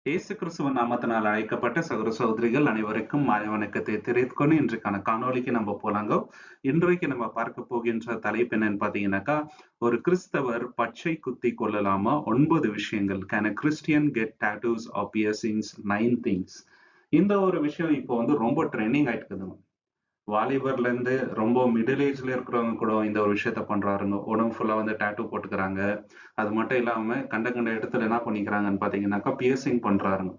இயேசு கிறிஸ்துவின் நாமத்தினால் அழைக்கப்பட்ட சகோதர சகோதரிகள் அனைவருக்கும் மாலை வணக்கத்தை தெரிவித்துக் கொண்டு இன்றைக்கான காணொளிக்கு நம்ம போலாங்க. இன்றைக்கு நம்ம பார்க்க போகின்ற தலைப்பு என்னன்னு பாத்தீங்கன்னாக்கா, ஒரு கிறிஸ்தவர் பச்சை குத்தி கொள்ளலாமா? 9 விஷயங்கள். Can a Christian get tattoos or piercings? 9 things. இந்த ஒரு விஷயம் இப்போ வந்து ரொம்ப ட்ரெண்டிங் ஆயிட்டு இருக்குதுங்க. வாலிபர்ல இருந்து ரொம்ப மிடில் ஏஜ்ல இருக்கிறவங்க கூட இந்த ஒரு விஷயத்த பண்றாருங்க. உடம்பு ஃபுல்லா வந்து டாட்டூ போட்டுக்கிறாங்க. அது மட்டும் இல்லாம கண்ட கண்ட இடத்துல என்ன பண்ணிக்கிறாங்கன்னு பாத்தீங்கன்னாக்கா பியர்சிங் பண்றாருங்க.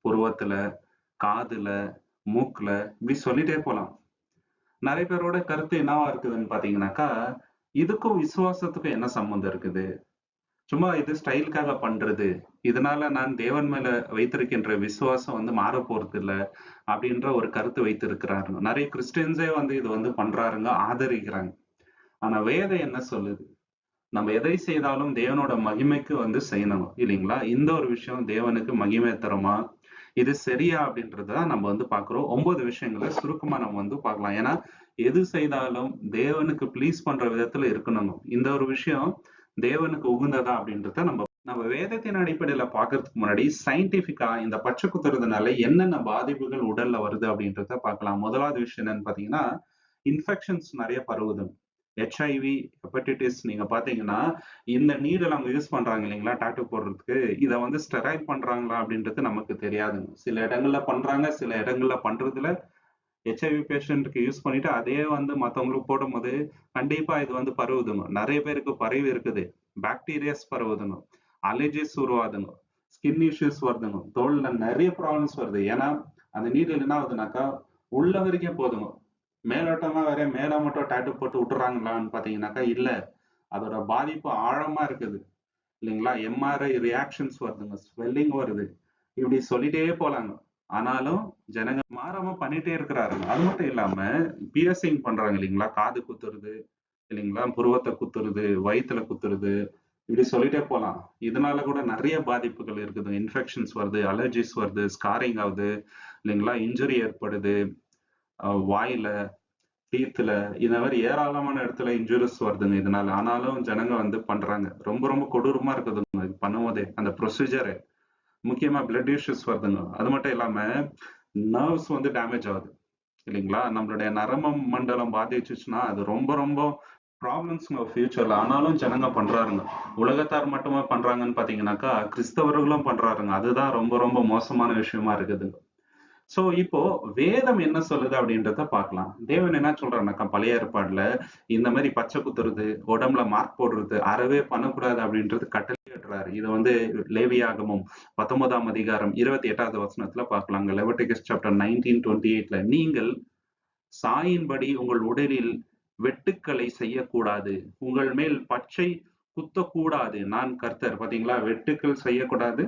புருவத்துல, காதுல, மூக்குல இப்படி சொல்லிட்டே போலாம். நிறைய பேரோட கருத்து என்னவா இருக்குதுன்னு பாத்தீங்கன்னாக்கா, இதுக்கும் விசுவாசத்துக்கும் என்ன சம்மந்தம் இருக்குது? சும்மா இது ஸ்டைலுக்காக பண்றது. இதனால நான் தேவன் மேல வைத்திருக்கின்ற விசுவாசம் வந்து மாறப் போறதில்ல. அப்படின்ற ஒரு கருத்து வைத்திருக்கிறாருங்க. நிறைய கிறிஸ்டியன்ஸே வந்து இது வந்து பண்றாருங்க, ஆதரிக்கிறாங்க. ஆனா வேதம் என்ன சொல்லுது? நம்ம எதை செய்தாலும் தேவனோட மகிமைக்கு வந்து செய்யணும் இல்லைங்களா? இந்த ஒரு விஷயம் தேவனுக்கு மகிமை தருமா? இது சரியா? அப்படின்றதுதான் நம்ம வந்து பார்க்கிறோம். 9 விஷயங்களை சுருக்கமா நம்ம வந்து பார்க்கலாம். ஏன்னா எது செய்தாலும் தேவனுக்கு ப்ளீஸ் பண்ற விதத்துல இருக்கணும். இந்த ஒரு விஷயம் தேவனுக்கு உகந்ததா அப்படின்றத நம்ம நம்ம வேதத்தின் அடிப்படையில பார்க்கறதுக்கு முன்னாடி சயின்டிபிக்கா இந்த பச்சை குத்துறதுனால என்னென்ன பாதிப்புகள் உடல்ல வருது அப்படின்றத பார்க்கலாம். முதலாவது விஷயம் என்னன்னு பாத்தீங்கன்னா, இன்ஃபெக்ஷன்ஸ் நிறைய பரவுது. ஹெச்ஐவி, ஹெப்படைட்டிஸ் நீங்க பாத்தீங்கன்னா, இந்த நீடில் அவங்க யூஸ் பண்றாங்க இல்லைங்களா டாட்டூ போடுறதுக்கு, இதை வந்து ஸ்டெரைல் பண்றாங்களா அப்படின்றது நமக்கு தெரியாதுங்க. சில இடங்கள்ல பண்றாங்க, சில இடங்கள்ல பண்றதுல ஹெச்ஐவி பேஷண்ட்டுக்கு யூஸ் பண்ணிட்டு அதே வந்து மத்தவங்களுக்கு போடும்போது கண்டிப்பா இது வந்து பரவுதுங்க. நிறைய பேருக்கு பரவி இருக்குது. பாக்டீரியாஸ் பரவுதுங்க, அலர்ஜிஸ் உருவாதுங்க, ஸ்கின் இஷ்யூஸ் வருதுங்க, தோல்ல நிறைய ப்ராப்ளம்ஸ் வருது. ஏன்னா அந்த நீடில் என்ன ஆகுதுனாக்கா உள்ள வரைக்கும் போதுங்க. மேலோட்டமா வேற மேல மட்டும் டாட்டூ போட்டு விட்டுறாங்களான்னு பாத்தீங்கன்னாக்கா இல்ல. அதோட பாதிப்பு ஆழமா இருக்குது இல்லைங்களா? எம்ஆர்ஐ ரியாக்ஷன்ஸ் வருதுங்க, ஸ்வெல்லிங் வருது, இப்படி சொல்லிட்டே போலாங்க. ஆனாலும் ஜனங்க மாறாம பண்ணிட்டே இருக்கிறாருங்க. அது மட்டும் இல்லாம பியர்சிங் பண்றாங்க இல்லைங்களா? காது குத்துறது இல்லைங்களா? புருவத்தை குத்துறது, வயித்துல குத்துறது, இப்படி சொல்லிட்டே போலாம். இதனால கூட நிறைய பாதிப்புகள் இருக்குது. இன்ஃபெக்ஷன்ஸ் வருது, அலர்ஜிஸ் வருது, ஸ்காரிங் ஆகுது இல்லைங்களா? இன்ஜுரி ஏற்படுது, வாயில, டீத்துல, இந்த மாதிரி ஏராளமான இடத்துல இன்ஜுரிஸ் வருதுங்க இதனால. ஆனாலும் ஜனங்க வந்து பண்றாங்க. ரொம்ப ரொம்ப கொடூரமா இருக்குதுங்க இது பண்ணும்போதே அந்த ப்ரொசீஜர். முக்கியமா பிளட் இஷ்யூஸ் வருதுங்க. அது மட்டும் இல்லாம நர்வ்ஸ் வந்து டேமேஜ் ஆகுது இல்லைங்களா? நம்மளுடைய நரம்பு மண்டலம் பாதிச்சுச்சுன்னா அது ரொம்ப ரொம்ப ப்ராப்ளம்ஸ்ங்க ஃபியூச்சர்ல. ஆனாலும் ஜனங்க பண்றாருங்க. உலகத்தார் மட்டுமே பண்றாங்கன்னு பாத்தீங்கன்னாக்கா கிறிஸ்தவர்களும் பண்றாருங்க. அதுதான் ரொம்ப ரொம்ப மோசமான விஷயமா இருக்குது. சோ இப்போ வேதம் என்ன சொல்லுது அப்படின்றத பார்க்கலாம். தேவன் என்ன சொல்றாருனாக்கா பழைய ஏற்பாடுல இந்த மாதிரி பச்சை குத்துறது, உடம்புல மார்க் போடுறது அறவே பண்ணக்கூடாது அப்படின்றது கட்டளையிடுறாரு. இது வந்து லேவியாகமம் 19ஆம் அதிகாரம் 28வது வசனத்துல பார்க்கலாங்க. லெவிட்டிகஸ் சாப்டர் 19:28ல நீங்கள் சாயின்படி உங்கள் உடலில் வெட்டுக்களை செய்யக்கூடாது, உங்கள் மேல் பச்சை குத்தக்கூடாது, நான் கர்த்தர். பாத்தீங்களா? வெட்டுக்கள் செய்யக்கூடாது,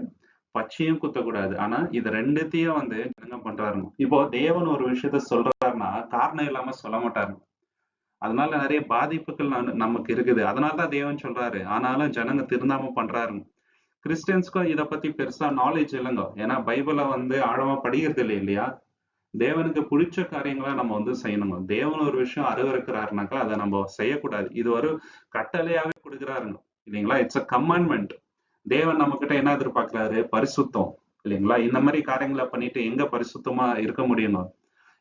பச்சையும் குத்தக்கூடாது. ஆனா இது ரெண்டுத்தையும் வந்து ஜனங்க பண்றாருங்க. இப்போ தேவன் ஒரு விஷயத்த சொல்றாருன்னா காரணம் இல்லாம சொல்ல மாட்டாரு. அதனால நிறைய பாதிப்புகள் நமக்கு இருக்குது. அதனாலதான் தேவன் சொல்றாரு. ஆனாலும் ஜனங்க திருந்தாம பண்றாருங்க. கிறிஸ்டியன்ஸ்க்கும் இத பத்தி பெருசா நாலேஜ் இல்லைங்க. ஏன்னா பைபிளை வந்து ஆழமா படிக்கிறது இல்லை இல்லையா? தேவனுக்கு பிடிச்ச காரியங்களா நம்ம வந்து செய்யணுங்க. தேவன் ஒரு விஷயம் அருவருக்கிறாருனாக்கா அதை நம்ம செய்யக்கூடாது. இது ஒரு கட்டளையாவே கொடுக்கிறாருங்க இல்லைங்களா? It's a commandment. தேவன் நம்ம கிட்ட என்ன எதிர்பார்க்கிறாரு? பரிசுத்தம் இல்லைங்களா? இந்த மாதிரி காரியங்களை பண்ணிட்டு எங்க பரிசுத்தமா இருக்க முடியுங்க?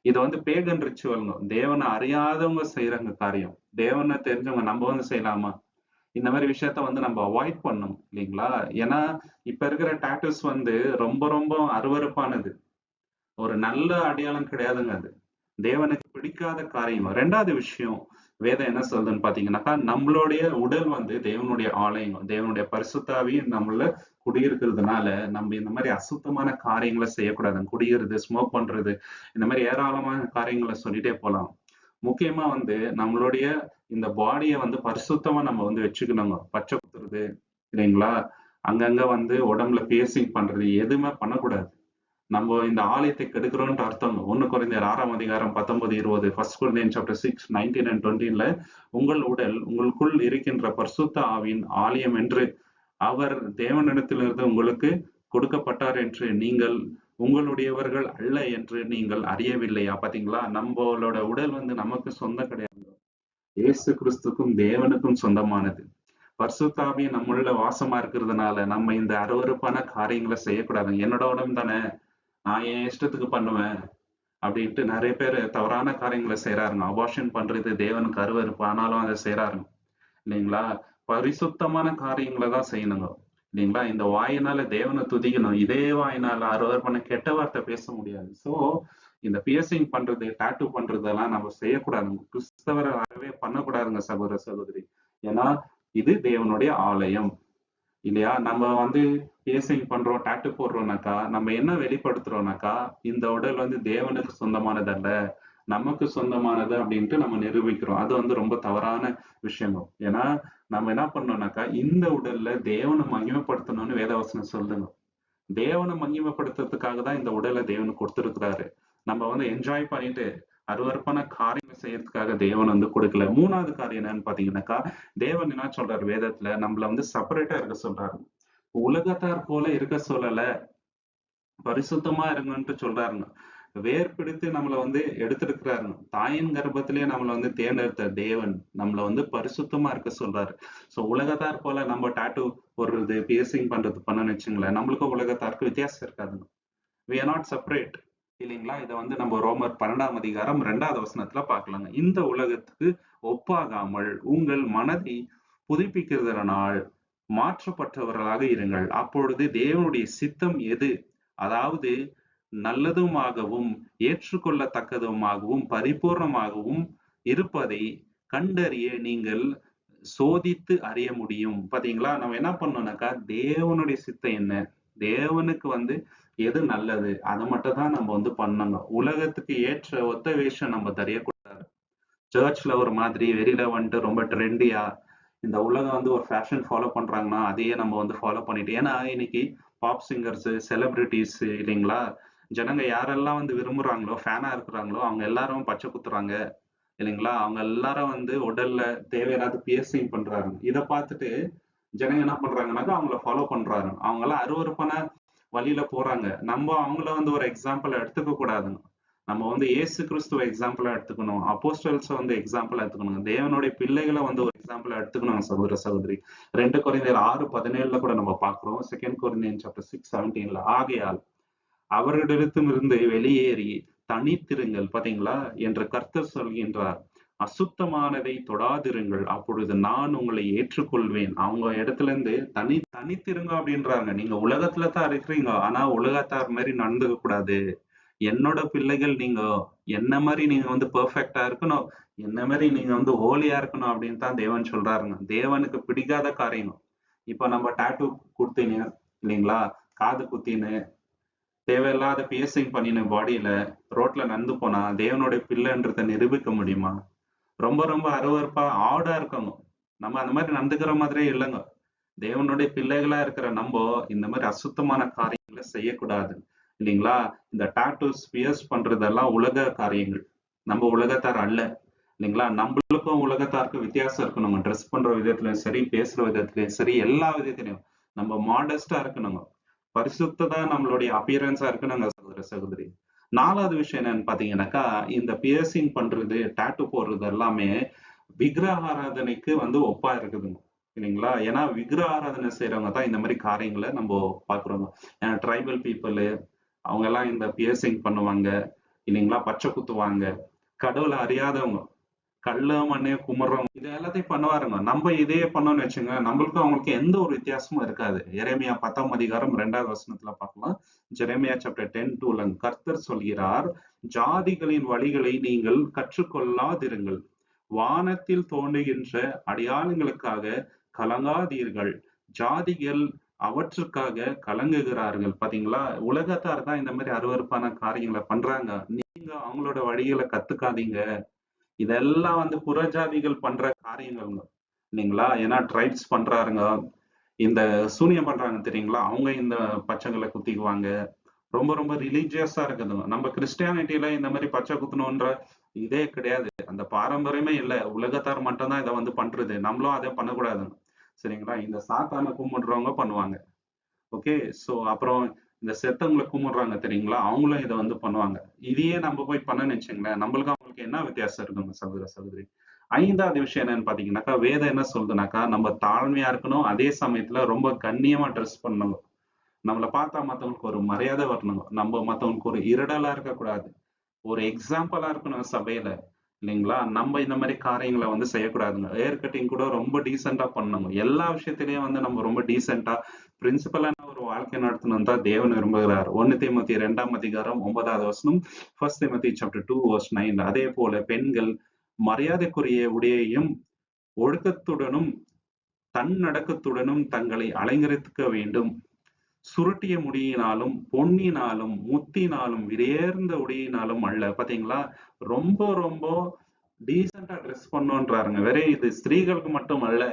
இது வந்து பேகன் ரிச்சுவல்ங்க. தேவனை அறியாதவங்க செய்யறாங்க காரியம். தேவனை தெரிஞ்சவங்க நம்ம வந்து செய்யலாமா? இந்த மாதிரி விஷயத்த வந்து நம்ம அவாய்ட் பண்ணணும் இல்லைங்களா? ஏன்னா இப்ப இருக்கிற டாட்டூஸ் வந்து ரொம்ப ரொம்ப அருவருப்பானது. ஒரு நல்ல அடையாளம் கிடையாதுங்க அது. தேவனுக்கு பிடிக்காத காரியம். 2வது விஷயம் வேதம் என்ன சொல்லுதுன்னு பாத்தீங்கன்னாக்கா, நம்மளுடைய உடல் வந்து தேவனுடைய ஆலயம். தேவனுடைய பரிசுத்தாவி நம்மள குடியிருக்கிறதுனால நம்ம இந்த மாதிரி அசுத்தமான காரியங்களை செய்யக்கூடாது. குடியிருது, ஸ்மோக் பண்றது, இந்த மாதிரி ஏராளமான காரியங்களை சொல்லிட்டே போலாம். முக்கியமா வந்து நம்மளுடைய இந்த பாடிய வந்து பரிசுத்தமா நம்ம வந்து வச்சுக்கணுங்க. பச்சை குத்துறது இல்லைங்களா? அங்கங்க வந்து உடம்புல பியர்சிங் பண்றது எதுவுமே பண்ணக்கூடாது. நம்ம இந்த ஆலயத்தை கெடுக்கிறோம்னு அர்த்தம். 1 கொரிந்தியர் 6ஆம் அதிகாரம் 19, 20, 1 கொரிந்தியன் சாப்டர் 6, 19 and 20ல உங்கள் உடல் உங்களுக்குள் இருக்கின்ற பரிசுத்த ஆவியின் ஆலயம் என்று அவர் தேவனிடத்திலிருந்து உங்களுக்கு கொடுக்கப்பட்டார் என்று நீங்கள் உங்களுடையவர்கள் அல்ல என்று நீங்கள் அறியவில்லையா? பாத்தீங்களா? நம்மளோட உடல் வந்து நமக்கு சொந்தம் கிடையாது. இயேசு கிறிஸ்துக்கும் தேவனுக்கும் சொந்தமானது. பரிசுத்தாவி நம்முள்ள வாசமா இருக்கிறதுனால நம்ம இந்த அருவருப்பான காரியங்களை செய்யக்கூடாது. என்னோட உடம்பு தானே, நான் என் இஷ்டத்துக்கு பண்ணுவேன் அப்படின்ட்டு நிறைய பேர் தவறான காரியங்களை செய்யறாருங்க. அபார்ஷன் பண்றது தேவனுக்கு அருவருப்பு, ஆனாலும் அதை செய்யறாருங்க இல்லைங்களா? பரிசுத்தமான காரியங்களை தான் செய்யணுங்க இல்லைங்களா? இந்த வாயினால தேவனை துதிக்கணும், இதே வாயினால அருவருப்பான கெட்ட வார்த்தை பேச முடியாது. சோ இந்த பியர்சிங் பண்றது, டாட்டூ பண்றதெல்லாம் நம்ம செய்யக்கூடாதுங்க. கிறிஸ்தவரை அறவே பண்ணக்கூடாதுங்க சகோதர சகோதரி. ஏன்னா இது தேவனுடைய ஆலயம் இல்லையா? நம்ம வந்து பியர்சிங் பண்றோம், டாட்டூ போடுறோம்னாக்கா நம்ம என்ன வெளிப்படுத்துறோம்னாக்கா, இந்த உடல் வந்து தேவனுக்கு சொந்தமானதல்ல, நமக்கு சொந்தமானது அப்படின்ட்டு நம்ம நிரூபிக்கிறோம். அது வந்து ரொம்ப தவறான விஷயமும். ஏன்னா நம்ம என்ன பண்ணோம்னாக்கா, இந்த உடல்ல தேவனை மகிமைப்படுத்தணும்னு வேதவசனம் சொல்லுங்க. தேவனை மகிமைப்படுத்துறதுக்காக தான் இந்த உடலை தேவன் கொடுத்திருக்கிறாரு. நம்ம வந்து என்ஜாய் பண்ணிட்டு அருவருப்பான காரியங்கள் செய்யறதுக்காக தேவன் வந்து கொடுக்கல. மூணாவது காரியம் என்னன்னு பாத்தீங்கன்னாக்கா, தேவன் என்ன சொல்றாரு வேதத்துல, நம்மள வந்து செப்பரேட்டா இருக்க சொல்றாரு. உலகத்தார் போல இருக்க சொல்லல, பரிசுத்தமா இருங்கன்ட்டு சொல்றாருங்க. வேர் பிடித்து நம்மள வந்து எடுத்திருக்கிறாருங்க. தாயின் கர்ப்பத்திலேயே நம்மள வந்து தேர்ந்தெடுத்த தேவன் நம்மள வந்து பரிசுத்தமா இருக்க சொல்றாரு. சோ உலகத்தார் போல நம்ம டாட்டூ போடுறது, பியர்சிங் பண்றது பண்ணணும்னு வச்சுங்களேன், நம்மளுக்கும் உலகத்தாருக்கும் வித்தியாசம் இருக்காதுங்க. we are not separate இல்லைங்களா? இதை வந்து நம்ம ரோமர் 12ஆம் அதிகாரம் 2வது வசனத்துல பார்க்கலாங்க. இந்த உலகத்துக்கு ஒப்பாகாமல் உங்கள் மனதை புதுப்பிக்கிறதனால் மாற்றப்பட்டவர்களாக இருங்கள். அப்பொழுது தேவனுடைய சித்தம் எது, அதாவது நல்லதுமாகவும் ஏற்றுக்கொள்ளத்தக்கதுமாகவும் பரிபூர்ணமாகவும் இருப்பதை கண்டறிய நீங்கள் சோதித்து அறிய முடியும். பாத்தீங்களா? நம்ம என்ன பண்ணோம்னாக்கா, தேவனுடைய சித்தம் என்ன, தேவனுக்கு வந்து எது நல்லது, அதை மட்டும் தான் நம்ம வந்து பண்ணணும். உலகத்துக்கு ஏற்ற ஒத்த வேஷம் நம்ம தெரியக்கூடாது. சர்ச்ல ஒரு மாதிரி, வெளியில வந்துட்டு ரொம்ப ட்ரெண்டியா இந்த உலகம் வந்து ஒரு ஃபேஷன் ஃபாலோ பண்றாங்கன்னா அதையே நம்ம வந்து ஃபாலோ பண்ணிட்டு, ஏன்னா இன்னைக்கு பாப் சிங்கர்ஸ், செலிபிரிட்டிஸ் இல்லைங்களா, ஜனங்க யாரெல்லாம் வந்து விரும்புறாங்களோ, ஃபேனா இருக்கிறாங்களோ அவங்க எல்லாரும் பச்சை குத்துறாங்க இல்லைங்களா? அவங்க எல்லாரும் வந்து உடல்ல தேவையில்லாத பியர்சிங் பண்றாங்க. இதை பார்த்துட்டு ஜனங்க என்ன பண்றாங்கன்னாக்கா அவங்கள ஃபாலோ பண்றாங்க. அவங்க எல்லாம் அருவருப்பான வழியில போறாங்க. நம்ம அவங்கள வந்து ஒரு எக்ஸாம்பிள் எடுத்துக்க கூடாதுங்க. நம்ம வந்து இயேசு கிறிஸ்துவ எக்ஸாம்பிளா எடுத்துக்கணும், அப்போஸ்டல்ஸ வந்து எக்ஸாம்பிளா எடுத்துக்கணும், தேவனுடைய பிள்ளைகளை வந்து ஒரு எக்ஸாம்பிளா எடுத்துக்கணும் சகோதர சகோதரி. 2 கொரிந்தியர் 6:17 கூட நம்ம பார்க்கிறோம். 2 கொரிந்தியன் சாப்டர் 6:17. ஆகையால் அவர்களிடத்திலிருந்து வெளியேறி தனித்திருங்கள், பாத்தீங்களா, என்று கர்த்தர் சொல்கின்றார். அசுத்தமானதை தொடாதிருங்கள், அப்பொழுது நான் உங்களை ஏற்றுக்கொள்வேன். அவங்க இடத்துல இருந்து தனித்திருங்க அப்படின்றாங்க. நீங்க உலகத்துல தான் இருக்கிறீங்க, ஆனா உலகத்தார் மாதிரி நடந்துக்க கூடாது. என்னோட பிள்ளைகள் நீங்க, என்ன மாதிரி நீங்க வந்து பெர்ஃபெக்ட்டா இருக்கணும், என்ன மாதிரி நீங்க வந்து ஹோலியா இருக்கணும் அப்படின்னு தான் தேவன் சொல்றாருங்க. தேவனுக்கு பிடிக்காத காரியம். இப்ப நம்ம டாட்டூ குத்தின்னு இல்லைங்களா, காது குத்தின்னு தேவையில்லாத பியர்சிங் பண்ணின பாடியில ரோட்ல நடந்து போனா தேவனுடைய பிள்ளைன்றதை நிரூபிக்க முடியுமா? ரொம்ப ரொம்ப அருவருப்பா ஆடா இருக்கணும். நம்ம அந்த மாதிரி நடந்துக்கிற மாதிரியே இல்லைங்க. தேவனுடைய பிள்ளைகளா இருக்கிற நம்ம இந்த மாதிரி அசுத்தமான காரியங்களை செய்யக்கூடாது இல்லைங்களா? இந்த டாட்டூஸ் பியர்ஸ் பண்றதெல்லாம் உலக காரியங்கள், நம்ம உலகத்தார் அல்ல இல்லைங்களா? நம்மளுக்கும் உலகத்தாருக்கும் வித்தியாசம் இருக்கணுங்க. ட்ரெஸ் பண்ற விதத்துலயும் சரி, பேசுற விதத்துலயும் சரி, எல்லா விதத்திலையும் நம்ம மாடஸ்டா இருக்கணுங்க. பரிசுத்ததா நம்மளுடைய அப்பியரன்ஸா இருக்கணுங்க சகோதர சகோதரி. 4வது விஷயம் என்னன்னு பாத்தீங்கன்னாக்கா, இந்த பியர்சிங் பண்றது, டாட்டூ போடுறது எல்லாமே விக்கிரக ஆராதனைக்கு வந்து ஒப்பா இருக்குதுங்க இல்லைங்களா? ஏன்னா விக்கிரக ஆராதனை செய்யறவங்க தான் இந்த மாதிரி காரியங்களை நம்ம பாக்குறோங்க. ட்ரைபல் பீப்புள் அவங்க எல்லாம் இந்த பியர்சிங் பண்ணுவாங்க இல்லைங்களா, பச்சை குத்துவாங்க, கடவுளை அறியாதவங்க கல்ல மண்ணைய குமர்றவங்க இது எல்லாத்தையும் பண்ணுவாருங்க. நம்ம இதே பண்ணோம்னு வச்சுங்க, நம்மளுக்கும் அவங்களுக்கு எந்த ஒரு வித்தியாசமும் இருக்காது. எரேமியா 10ஆம் அதிகாரம் 2வது வசனத்துல பார்க்கலாம். ஜெரேமியா சாப்டர் 10:2 கர்த்தர் சொல்கிறார், ஜாதிகளின் வழிகளை நீங்கள் கற்றுக்கொள்ளாதிருங்கள், வானத்தில் தோன்றுகின்ற அடையாளங்களுக்காக கலங்காதீர்கள், ஜாதிகள் அவற்றுக்காக கலங்குகிறார்கள். பாத்தீங்களா? உலகத்தார் தான் இந்த மாதிரி அருவருப்பான காரியங்களை பண்றாங்க. நீங்க அவங்களோட வழிகளை கத்துக்காதீங்க. இதெல்லாம் வந்து புறஜாதிகள் பண்ற காரியங்கள்ங்க இல்லைங்களா? ஏன்னா ட்ரைப்ஸ் பண்றாருங்க, இந்த சூனியம் பண்றாங்க தெரியுங்களா, அவங்க இந்த பச்சைங்களை குத்திக்குவாங்க. ரொம்ப ரொம்ப ரிலீஜியஸா இருக்குதுங்க. நம்ம கிறிஸ்டியானிட்டியில இந்த மாதிரி பச்சை குத்தணும்ன்ற இதே கிடையாது, அந்த பாரம்பரியமே இல்லை. உலகத்தார் மட்டும்தான் இதை வந்து பண்றது, நம்மளும் அதை பண்ணக்கூடாதுங்க சரிங்களா? இந்த சாத்தானை கும்பிடுறவங்க பண்ணுவாங்க. ஓகே, சோ அப்புறம் இந்த செத்தவங்களை கும்பிடுறாங்க தெரியுங்களா, அவங்களும் இதை வந்து பண்ணுவாங்க. இதையே நம்ம போய் பண்ண நினைச்சுங்களேன், நம்மளுக்கும் அவங்களுக்கு என்ன வித்தியாசம் இருக்குங்க சகோதர சகோதரி? 5வது விஷயம் என்னன்னு பாத்தீங்கன்னாக்கா, வேதம் என்ன சொல்லுதுனாக்கா, நம்ம தாழ்மையா இருக்கணும். அதே சமயத்துல ரொம்ப கண்ணியமா ட்ரெஸ் பண்ணணும். நம்மள பார்த்தா மத்தவங்களுக்கு ஒரு மரியாதை வரணும். நம்ம மத்தவங்களுக்கு ஒரு இருடலா இருக்கக்கூடாது. ஒரு எக்ஸாம்பிளா இருக்கணும் சபையில. இல்லைங்களா? நம்ம இந்த மாரி காரியங்கள வந்து செய்யக்கூடாதுங்க. ஹேர் கட்டிங் கூட ரொம்ப டீசென்ட்டா பண்ணணுங்க. எல்லா விஷயத்திலயும் வந்து நம்ம ரொம்ப டீசென்ட்டா, பிரின்சிபலான ஒரு வாழ்க்கை நடத்தணும்னு தான் தேவன் விரும்புகிறார். 1 தீமோத்தேயு 2ஆம் அதிகாரம் 9வது வசனம், 1 தீமோத்தேயு சாப்டர் 2 வெர்ஸ் 9. அதேபோல பெண்கள் மரியாதைக்குரிய உடையையும், ஒழுக்கத்துடனும், தன்னடக்கத்துடனும் தங்களை அலங்கரித்துக்க வேண்டும். சுருட்டிய முடியினாலும், பொன்னினாலும், முத்தினாலும், விலையேர்ந்த உடையினாலும் அல்ல. பாத்தீங்களா? ரொம்ப ரொம்ப டீசென்ட்டா ட்ரெஸ் பண்ணணுன்றாருங்க. வெறும் இது ஸ்திரீகளுக்கு மட்டும் அல்ல,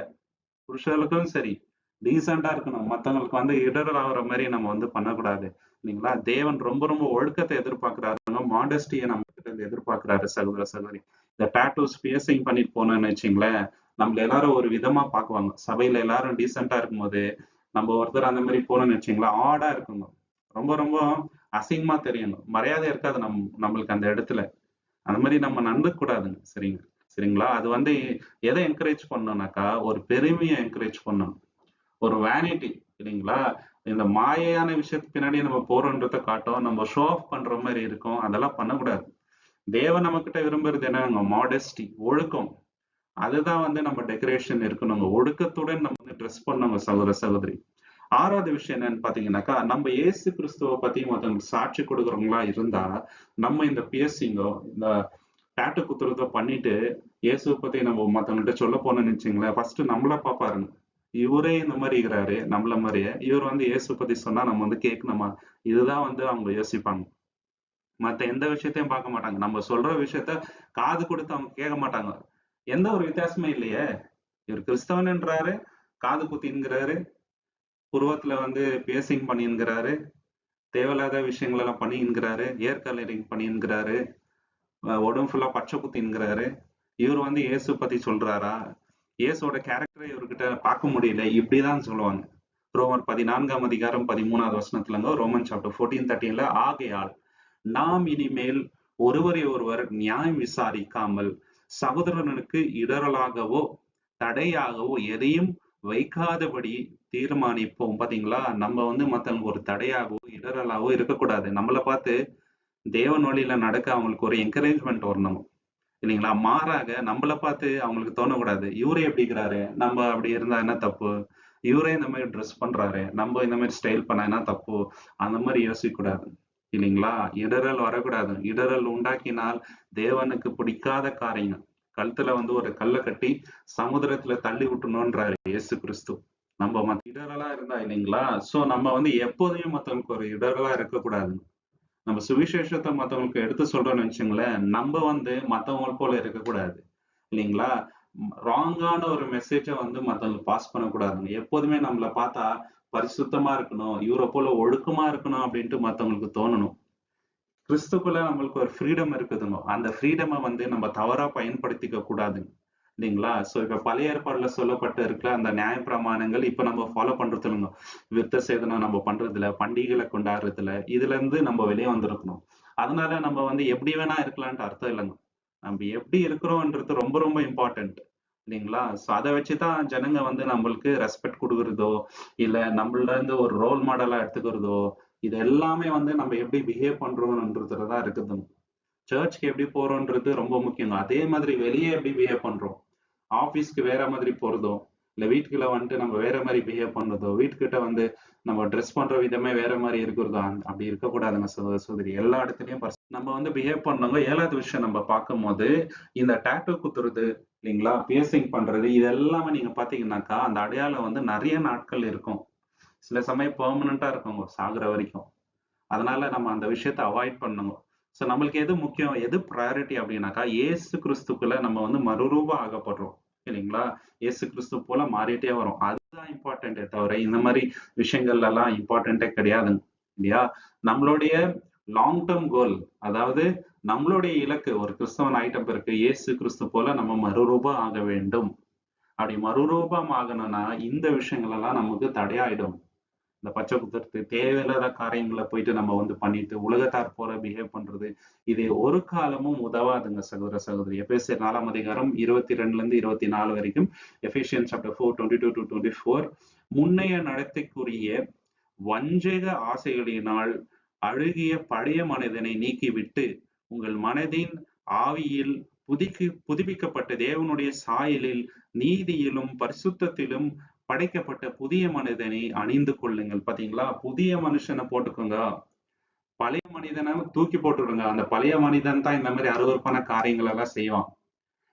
புருஷர்களுக்கும் சரி. டீசென்ட்டா இருக்கணும். மத்தவங்களுக்கு வந்து இடறல் ஆகுற மாரி நம்ம வந்து பண்ணக்கூடாது. இல்லைங்களா? தேவன் ரொம்ப ரொம்ப ஒழுக்கத்தை எதிர்பார்க்கிறாருங்க. மாடஸ்டிய நம்ம கிட்ட இருந்து எதிர்பார்க்கிறாரு சகோதர, சகோதரி. இந்த டாட்டூஸ், பியர்சிங் பண்ணிட்டு போனோம்னு வச்சுங்களேன், நம்மள எல்லாரும் ஒரு விதமா பாக்குவாங்க. சபையில எல்லாரும் டீசென்ட்டா இருக்கும்போது, நம்ம ஒருத்தர் அந்த மாரி போனோம்னு வச்சுங்களேன், ஆடா இருக்கணும். ரொம்ப ரொம்ப அசிங்கமா தெரியணும். மரியாதை இருக்காது நம்மளுக்கு அந்த இடத்துல. அந்த மாரி நம்ம நடந்துக்க கூடாதுங்க. சரிங்களா? அது வந்து எத என்கரேஜ் பண்ணணும்னாக்கா, ஒரு பெருமைய என்கரேஜ் பண்ணணும். ஒரு வேனிட்டி இல்லைங்களா? இந்த மாயையான விஷயத்துக்கு பின்னாடி நம்ம போறோன்றத காட்டும். நம்ம ஷோ ஆஃப் பண்ற மாரி இருக்கும். அதெல்லாம் பண்ணக்கூடாது. தேவன் நம்மகிட்ட விரும்புறது என்னங்க? மாடஸ்டி, ஒழுக்கம். அதுதான் வந்து நம்ம டெக்கரேஷன் இருக்கணுங்க. ஒழுக்கத்துடன் நம்ம வந்து ட்ரெஸ் பண்ணணுங்க சகோதர, சகோதரி. 6வது விஷயம் என்னன்னு பாத்தீங்கன்னாக்கா, நம்ம இயேசு கிறிஸ்துவ பத்தி மத்தவங்களுக்கு சாட்சி கொடுக்குறவங்களா இருந்தா, நம்ம இந்த பியர்சிங்கோ, இந்த டாட்டூ குத்துறதோ பண்ணிட்டு, இயேசுவ பத்தி நம்ம மத்தவங்கள்ட்ட சொல்லப் போனோம்னு வச்சுக்கங்களேன், ஃபர்ஸ்ட் நம்மள பாப்பாருங்க. இவரே இந்த மாரி இருக்கிறாரு, நம்மள மாரியே. இவர் வந்து இயேசு பத்தி சொன்னா நம்ம வந்து கேட்கணுமா? இதுதான் வந்து அவங்க யோசிப்பாங்க. மத்த எந்த விஷயத்தையும் பார்க்க மாட்டாங்க. நம்ம சொல்ற விஷயத்த காது கொடுத்து அவங்க கேட்க மாட்டாங்க. எந்த ஒரு வித்தியாசமே இல்லையே! இவர் கிறிஸ்தவன்ன்றாரு, காது குத்தின்கிறாரு, புருவத்துல வந்து பியர்சிங் பண்ணின்கிறாரு, தேவையில்லாத விஷயங்கள் எல்லாம் பண்ணின்கிறாரு, ஹேர் கலரிங் பண்ணின்கிறாரு, உடம்பு ஃபுல்லா பச்சை குத்தின்கிறாரு. இவர் வந்து இயேசு பத்தி சொல்றாரா? இயேசுவோட கேரக்டரை இவர்கிட்ட பார்க்க முடியல. இப்படிதான் சொல்லுவாங்க. ரோமர் 14ஆம் அதிகாரம் 13வது வசனத்துலங்க, ரோமன் சாப்டர் 14:13ல, ஆகையால் நாம் இனிமேல் ஒருவரை ஒருவர் நியாயம் விசாரிக்காமல் சகோதரனுக்கு இடரலாகவோ தடையாகவோ எதையும் வைக்காதபடி தீர்மானிப்போம். பாத்தீங்களா? நம்ம வந்து மத்தவங்களுக்கு ஒரு தடையாகவோ இடரலாகவோ இருக்கக்கூடாது. நம்மளை பார்த்து தேவன் வழியில நடக்க அவங்களுக்கு ஒரு என்கரேஜ்மெண்ட் வரணும். இல்லைங்களா? மாறாக நம்மள பார்த்து அவங்களுக்கு தோணக்கூடாது. இவரு எப்படி இருக்கிறாரு? நம்ம அப்படி இருந்தா என்ன தப்பு? இவரே இந்த மாதிரி ட்ரெஸ் பண்றாரு. நம்ம இந்த மாதிரி ஸ்டைல் பண்ணா என்ன தப்பு? அந்த மாதிரி யோசிக்க கூடாது. இல்லைங்களா? இடறல் வரக்கூடாது. இடறல் உண்டாக்கினால் தேவனுக்கு பிடிக்காத காரியங்கள். கழுத்துல வந்து ஒரு கல்லை கட்டி சமுத்திரத்துல தள்ளி விட்டணும்ன்றாரு இயேசு கிறிஸ்து. நம்ம மத்த இடறலா இருந்தா இல்லைங்களா? சோ நம்ம வந்து எப்போதையும் மத்தவங்களுக்கு ஒரு இடறலா இருக்கக்கூடாது. நம்ம சுவிசேஷத்தை மத்தவங்களுக்கு எடுத்து சொல்றோம்னு வச்சுங்களேன், நம்ம வந்து மத்தவங்கள போல இருக்கக்கூடாது. இல்லைங்களா? ராங்கான ஒரு மெசேஜ வந்து மத்தவங்களுக்கு பாஸ் பண்ணக்கூடாதுங்க. எப்போதுமே நம்மள பார்த்தா பரிசுத்தமா இருக்கணும், இவரை போல ஒழுக்கமா இருக்கணும் அப்படின்ட்டு மத்தவங்களுக்கு தோணணும். கிறிஸ்துக்குள்ள நம்மளுக்கு ஒரு ஃப்ரீடம் இருக்குதுங்க. அந்த ஃப்ரீடம வந்து நம்ம தவறா பயன்படுத்திக்க கூடாதுங்க. இல்லைங்களா? சோ இப்ப பழைய ஏற்பாடுல சொல்லப்பட்டு இருக்கிற அந்த நியாயப்பிரமாணங்கள் இப்ப நம்ம ஃபாலோ பண்றது இல்லைங்க. விருத்த சேதனம் நம்ம பண்றதில்ல, பண்டிகைகளை கொண்டாடுறதில்ல. இதுல இருந்து நம்ம வெளிய வந்திருக்கணும். அதனால நம்ம வந்து எப்படி வேணா இருக்கலாம்ன்ட்டு அர்த்தம் இல்லைங்க. நம்ம எப்படி இருக்கிறோம்ன்றது ரொம்ப ரொம்ப இம்பார்ட்டன்ட். இல்லைங்களா? சோ அத வச்சுதான் ஜனங்க வந்து நம்மளுக்கு ரெஸ்பெக்ட் குடுக்குறதோ, இல்ல நம்மள்ட இருந்து ஒரு ரோல் மாடலா எடுத்துக்கிறதோ, இது எல்லாமே வந்து நம்ம எப்படி பிஹேவ் பண்றோம்ன்றதுல தான் இருக்குதுங்க. சர்ச்சுக்கு எப்படி போறோம்ன்றது ரொம்ப முக்கியங்க. அதே மாதிரி வெளியே எப்படி பிஹேவ் பண்றோம்? ஆபீஸ்க்கு வேற மாதிரி போறதோ, இல்ல வீட்டுக்குள்ள வந்துட்டு நம்ம வேற மாதிரி பிஹேவ் பண்றதோ, வீட்டுக்கிட்ட வந்து நம்ம ட்ரெஸ் பண்ற விதமே வேற மாதிரி இருக்கிறதோ, அப்படி இருக்கக்கூடாதுங்க சகோதர, சகோதரி. எல்லா இடத்துலயும் நம்ம வந்து பிஹேவ் பண்ணவங்க 7வது விஷயம் நம்ம பார்க்கும்போது, இந்த டாட்டூ குத்துறது, இல்லைங்களா? பியர்சிங் பண்றது, இது எல்லாமே நீங்க பார்த்தீங்கன்னாக்கா, அந்த அடையாளம் வந்து நெறைய நாட்கள் இருக்கும். சில சமயம் பெர்மனன்ட்டா இருக்குங்க, சாகுற வரைக்கும். அதனால நம்ம அந்த விஷயத்த அவாய்ட் பண்ணணும். சோ நம்மளுக்கு எது முக்கியம், எது ப்ரையாரிட்டி அப்படின்னாக்கா, இயேசு கிறிஸ்துக்குள்ள நம்ம வந்து மறுரூபம் ஆகப்படுறோம். இல்லைங்களா? இயேசு கிறிஸ்து போல மாறிட்டே வரோம். அதுதான் இம்பார்ட்டன்ட்டே தவிர, இந்த மாதிரி விஷயங்கள் எல்லாம் இம்பார்ட்டன்ட்டே கிடையாதுங்க. இல்லையா? நம்மளுடைய லாங் டெர்ம் கோல், அதாவது நம்மளுடைய இலக்கு, ஒரு கிறிஸ்தவன் ஆயிட்ட பிறகு இயேசு கிறிஸ்து போல நம்ம மறுரூபம் ஆக வேண்டும். அப்படி மறுரூபம் ஆகணும்னா இந்த விஷயங்கள் எல்லாம் நமக்கு தடையாயிடும். இந்த பச்சை குத்துறது தேவையில்லாத காரியங்களை போயிட்டு நம்ம வந்து பண்ணிட்டு உலகத்தார் போல பிஹேவ் பண்றது, இது ஒரு காலமும் உதவாதுங்க சகோதர சகோதரி. எபேசியர் 4ஆம் அதிகாரம் 22ல இருந்து 24 வரைக்கும், எபேசியன்ஸ் சாப்டர் 4 22 to 24. முன்னைய நடத்தைக்குரிய வஞ்சக ஆசைகளினால் அழுகிய பழைய மனிதனை நீக்கிவிட்டு உங்கள் மனதின் ஆவியில் புதுப்பிக்கப்பட்ட தேவனுடைய சாயலில் நீதியிலும் பரிசுத்தத்திலும் படைக்கப்பட்ட புதிய மனிதனை அணிந்து கொள்ளுங்கள். பாத்தீங்களா, புதிய மனுஷனை போட்டுக்கோங்க, பழைய மனிதனை தூக்கி போட்டுடுங்க. அந்த பழைய மனிதன் தான் இந்த மாதிரி அருவருப்பான காரியங்கள் எல்லாம் செய்வான்.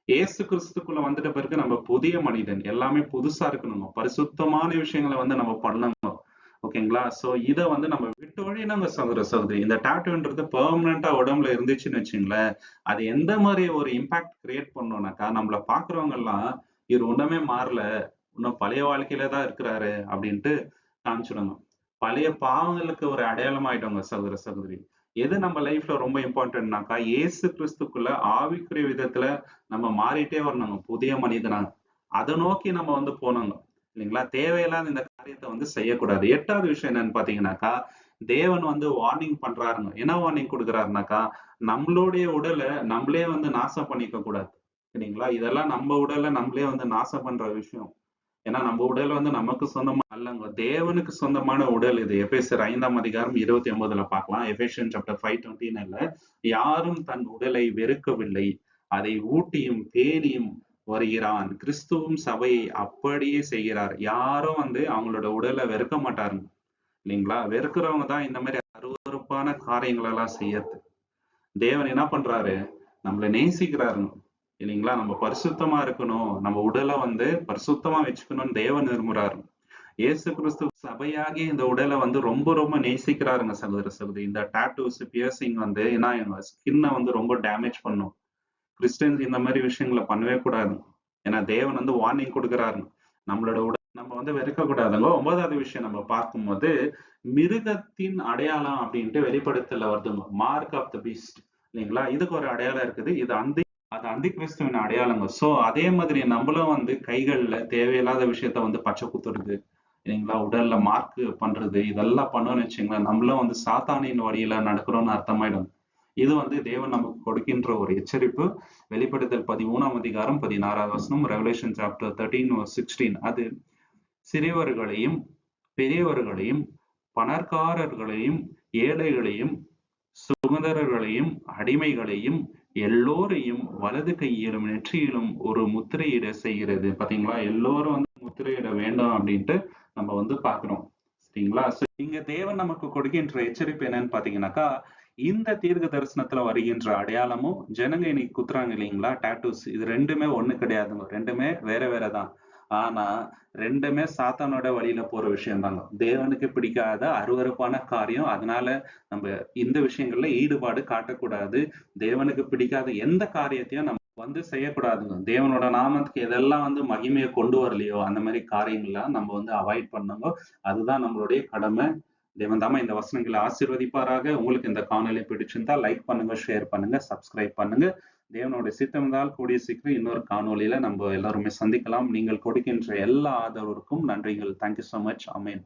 ஏசு கிறிஸ்துக்குள்ள வந்துட்ட பிறகு நம்ம புதிய மனிதன், எல்லாமே புதுசா இருக்கணும், பரிசுத்தமான விஷயங்களை வந்து நம்ம பண்ணணும். ஓகேங்களா? சோ இத வந்து நம்ம விட்டு ஒழியணுங்க சகோதர சகோதரி. இந்த டாட்டூன்றது பெர்மனண்டா உடம்புல இருந்துச்சுன்னு வச்சுங்களேன், அது எந்த மாதிரி ஒரு இம்பாக்ட் கிரியேட் பண்ணோம்னாக்கா, நம்மள பாக்குறவங்க எல்லாம் இவர் ஒண்ணுமே மாறல, இன்னும் பழைய வாழ்க்கையில தான் இருக்கிறாரு அப்படின்ட்டு காமிச்சிடுங்க. பழைய பாவங்களுக்கு ஒரு அடையாளம் ஆயிட்டோங்க சகோதர சகோதரி. எது நம்ம லைஃப்ல ரொம்ப இம்பார்ட்டன்ட்னாக்கா, இயேசு கிறிஸ்துக்குள்ள ஆவிக்குரிய விதத்துல நம்ம மாறிட்டே வரணுங்க, புதிய மனிதனா. அதை நோக்கி நம்ம வந்து போனோங்க இல்லைங்களா? தேவையில்லாத இந்த காரியத்தை வந்து செய்யக்கூடாது. 8வது விஷயம் என்னன்னு பாத்தீங்கன்னாக்கா, தேவன் வந்து வார்னிங் பண்றாருங்க. என்ன வார்னிங் கொடுக்குறாருனாக்கா, நம்மளுடைய உடலை நம்மளே வந்து நாசம் பண்ணிக்க கூடாது சரிங்களா? இதெல்லாம் நம்ம உடலை நம்மளே வந்து நாசம் பண்ற விஷயம். ஏன்னா நம்ம உடல் வந்து நமக்கு சொந்தமா அல்லங்க, தேவனுக்கு சொந்தமான உடல் இது. எபேசியர் 5ஆம் அதிகாரம் 29ல பார்க்கலாம். எபேசியன் சாப்டர் 5:29ல, யாரும் தன் உடலை வெறுக்கவில்லை, அதை ஊட்டியும் பேணியும் வருகிறான். கிறிஸ்துவும் சபையை அப்படியே செய்கிறார். யாரும் வந்து அவங்களோட உடலை வெறுக்க மாட்டாருங்க இல்லைங்களா? வெறுக்கிறவங்க தான் இந்த மாதிரி அருவருப்பான காரியங்கள் எல்லாம் செய்யறது. தேவன் என்ன பண்றாரு, நம்மளை நேசிக்கிறாருங்க இல்லைங்களா? நம்ம பரிசுத்தமா இருக்கணும், நம்ம உடலை வந்து பரிசுத்தமா வச்சுக்கணும்னு தேவன் விரும்புறாரு. இயேசு கிறிஸ்து சபையாகி இந்த உடலை வந்து ரொம்ப ரொம்ப நேசிக்கிறாருங்க சகோதர சகோதரி. இந்த டாட்டூஸ் பியர்சிங் வந்து ஏன்னா ஸ்கின்னை வந்து ரொம்ப டேமேஜ் பண்ணும். கிறிஸ்டியன்ஸ் இந்த மாதிரி விஷயங்களை பண்ணவே கூடாது. ஏன்னா தேவன் வந்து வார்னிங் கொடுக்குறாரு, நம்மளோட உடல் நம்ம வந்து வெறுக்க கூடாதுங்க. 9வது விஷயம் நம்ம பார்க்கும்போது, மிருகத்தின் அடையாளம் அப்படின்ட்டு வெளிப்படுத்தல வருதுங்க, மார்க் ஆஃப் த பீஸ்ட் இல்லைங்களா? இதுக்கு ஒரு அடையாளம் இருக்குது. இது அது அந்தி கிறிஸ்துவின் அடையாளங்க. சோ அதே மாதிரி நம்மளும் வந்து கைகள்ல தேவையில்லாத விஷயத்த வந்து பச்சை குத்துறது இல்லைங்களா, உடல்ல மார்க் பண்றது, இதெல்லாம் பண்ணோம்னு வச்சுங்களேன், நம்மளும் வந்து சாத்தானின் வழியில நடக்கிறோம்னு அர்த்தமாயிடும். இது வந்து தேவன் நமக்கு கொடுக்கின்ற ஒரு எச்சரிப்பு. வெளிப்படுத்தல் 13ஆம் அதிகாரம் 16வது வசனம், ரெவலேஷன் சாப்டர் 13:16. அது சிறியவர்களையும் பெரியவர்களையும் பணக்காரர்களையும் ஏழைகளையும் சுதந்திரர்களையும் அடிமைகளையும் எல்லோரையும் வலது கையிலும் நெற்றியிலும் ஒரு முத்திரையிட செய்கிறது. பாத்தீங்களா, எல்லோரும் வந்து முத்திரையிட வேண்டும் அப்படின்ட்டு நம்ம வந்து பாக்குறோம் சரிங்களா? இங்க தேவன் நமக்கு கொடுக்கின்ற எச்சரிப்பு என்னன்னு பாத்தீங்கன்னாக்கா, இந்த தீர்க்க தரிசனத்துல வருகின்ற அடையாளமும் ஜனங்க இன்னைக்கு குத்துறாங்க இல்லைங்களா, டாட்டூஸ், இது ரெண்டுமே ஒண்ணு கிடையாதுங்க, ரெண்டுமே வேற வேறதான். ஆனா ரெண்டுமே சாத்தானோட வழியில போற விஷயம் தாங்க. தேவனுக்கு பிடிக்காத அருவருப்பான காரியம். அதனால நம்ம இந்த விஷயங்கள்ல ஈடுபாடு காட்டக்கூடாது. தேவனுக்கு பிடிக்காத எந்த காரியத்தையும் நம்ம வந்து செய்யக்கூடாதுங்க. தேவனோட நாமத்துக்கு எதெல்லாம் வந்து மகிமையை கொண்டு வரலையோ அந்த மாதிரி காரியங்கள்லாம் நம்ம வந்து அவாய்ட் பண்ணுங்க. அதுதான் நம்மளுடைய கடமை. தேவன் தாமா இந்த வசனங்களை ஆசீர்வதிப்பாராக. உங்களுக்கு இந்த காணொலி பிடிச்சிருந்தா லைக் பண்ணுங்க, ஷேர் பண்ணுங்க, சப்ஸ்கிரைப் பண்ணுங்க. தேவனுடைய சித்தம் இருந்தால் கூடிய சீக்கிரம் இன்னொரு காணொலியில நம்ம எல்லாருமே சந்திக்கலாம். நீங்கள் கொடுக்கின்ற எல்லா ஆதரவுக்கும் நன்றிகள். Thank you so much. ஆமென்.